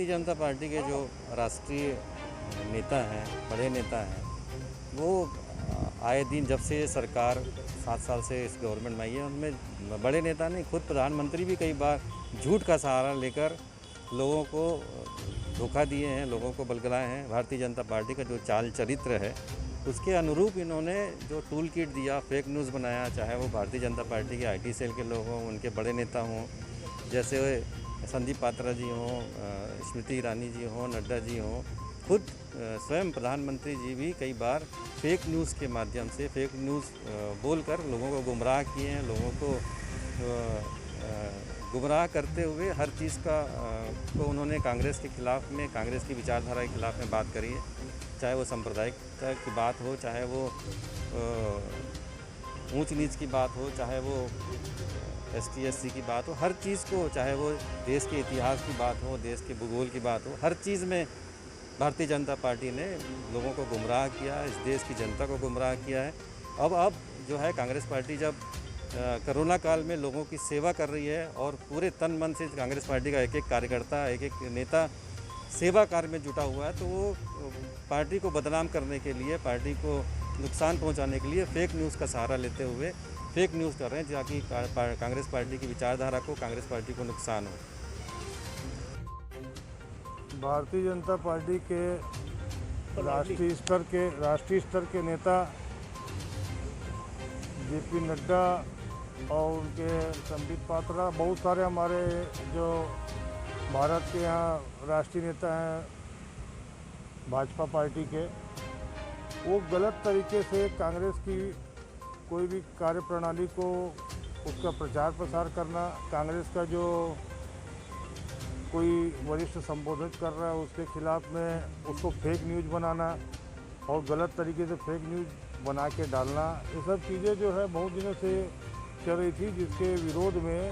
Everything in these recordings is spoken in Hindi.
भारतीय जनता पार्टी के जो राष्ट्रीय नेता हैं, बड़े नेता हैं, वो आए दिन जब से सरकार 7 साल से इस गवर्नमेंट में आई है, उनमें बड़े नेता नहीं, खुद प्रधानमंत्री भी कई बार झूठ का सहारा लेकर लोगों को धोखा दिए हैं, लोगों को बलगलाए हैं। भारतीय जनता पार्टी का जो चाल चरित्र है उसके अनुरूप इन्होंने जो टूल किट दिया, फेक न्यूज़ बनाया, चाहे वो भारतीय जनता पार्टी के IT सेल के लोग हों, उनके बड़े नेता हों, जैसे संदीप पात्रा जी हों, स्मृति ईरानी जी हों, नड्डा जी हों, खुद स्वयं प्रधानमंत्री जी भी कई बार फेक न्यूज़ के माध्यम से फेक न्यूज़ बोलकर लोगों को गुमराह किए हैं। लोगों को गुमराह करते हुए हर चीज़ को उन्होंने कांग्रेस के खिलाफ में, कांग्रेस की विचारधारा के खिलाफ में बात करी है, चाहे वो सांप्रदायिकता की बात हो, चाहे वो ऊंच नीच की बात हो, चाहे वो ST/SC की बात हो, हर चीज़ को, चाहे वो देश के इतिहास की बात हो, देश के भूगोल की बात हो, हर चीज़ में भारतीय जनता पार्टी ने लोगों को गुमराह किया, इस देश की जनता को गुमराह किया है। अब जो है कांग्रेस पार्टी जब कोरोना काल में लोगों की सेवा कर रही है और पूरे तन मन से कांग्रेस पार्टी का एक एक कार्यकर्ता, एक एक नेता सेवा कार्य में जुटा हुआ है, तो वो पार्टी को बदनाम करने के लिए, पार्टी को नुकसान पहुंचाने के लिए फेक न्यूज़ का सहारा लेते हुए फेक न्यूज़ कर रहे हैं, ताकि कांग्रेस पार्टी की विचारधारा को, कांग्रेस पार्टी को नुकसान हो। भारतीय जनता पार्टी के राष्ट्रीय स्तर के नेता JP नड्डा और उनके संदीप पात्रा, बहुत सारे हमारे जो भारत के यहाँ राष्ट्रीय नेता हैं भाजपा पार्टी के, वो गलत तरीके से कांग्रेस की कोई भी कार्यप्रणाली को, उसका प्रचार प्रसार करना, कांग्रेस का जो कोई वरिष्ठ संबोधित कर रहा है उसके खिलाफ में उसको फेक न्यूज़ बनाना और गलत तरीके से फेक न्यूज़ बना के डालना, ये सब चीज़ें जो है बहुत दिनों से चल रही थी, जिसके विरोध में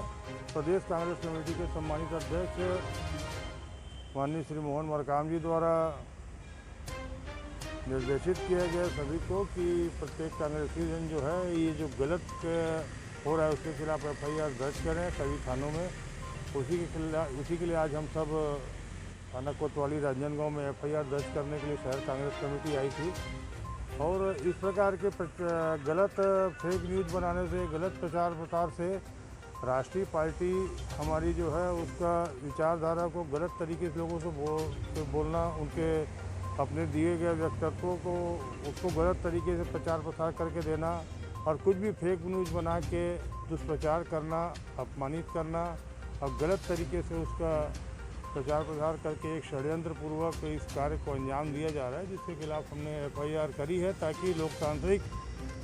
प्रदेश कांग्रेस कमेटी के सम्मानित अध्यक्ष माननीय श्री मोहन मरकाम जी द्वारा निर्देशित किया गया सभी को कि प्रत्येक कांग्रेसी जन जो है ये जो गलत हो रहा है उसके खिलाफ FIR दर्ज करें सभी थानों में। उसी के लिए आज हम सब थाना कोतवाली राजनांदगांव में FIR दर्ज करने के लिए शहर कांग्रेस कमेटी आई थी। और इस प्रकार के गलत फेक न्यूज़ बनाने से, गलत प्रचार प्रसार से राष्ट्रीय पार्टी हमारी जो है उसका विचारधारा को गलत तरीके से लोगों से बोलना, उनके अपने दिए गए वक्तव्यों को उसको गलत तरीके से प्रचार प्रसार करके देना और कुछ भी फेक न्यूज़ बना के दुष्प्रचार करना, अपमानित करना और गलत तरीके से उसका प्रचार प्रसार करके एक षड्यंत्र पूर्वक इस कार्य को अंजाम दिया जा रहा है, जिसके खिलाफ हमने FIR करी है, ताकि लोकतांत्रिक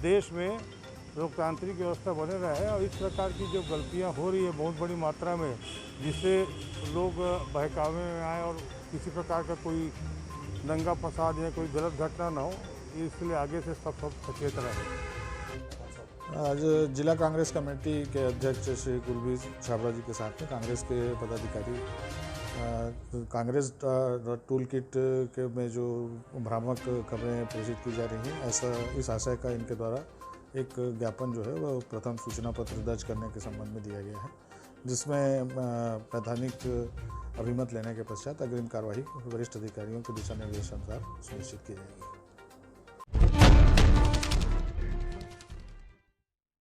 देश में लोकतांत्रिक व्यवस्था बने रहे। और इस प्रकार की जो गलतियां हो रही है बहुत बड़ी मात्रा में, जिससे लोग बहकावे में आए और किसी प्रकार का कोई दंगा फसाद या कोई गलत घटना ना हो, इसलिए आगे से सब सचेत रहे। आज जिला कांग्रेस कमेटी के अध्यक्ष श्री कुलबीर छाबड़ा जी के साथ में कांग्रेस के पदाधिकारी कांग्रेस टूल किट के में जो भ्रामक खबरें प्रेषित की जा रही हैं, ऐसा इस आशय का इनके द्वारा एक ज्ञापन जो है वह प्रथम सूचना पत्र दर्ज करने के संबंध में दिया गया है, जिसमें वैधानिक अभिमत लेने के पश्चात अग्रिम कार्रवाई वरिष्ठ अधिकारियों के दिशा निर्देशानुसार सुनिश्चित की जाएगी।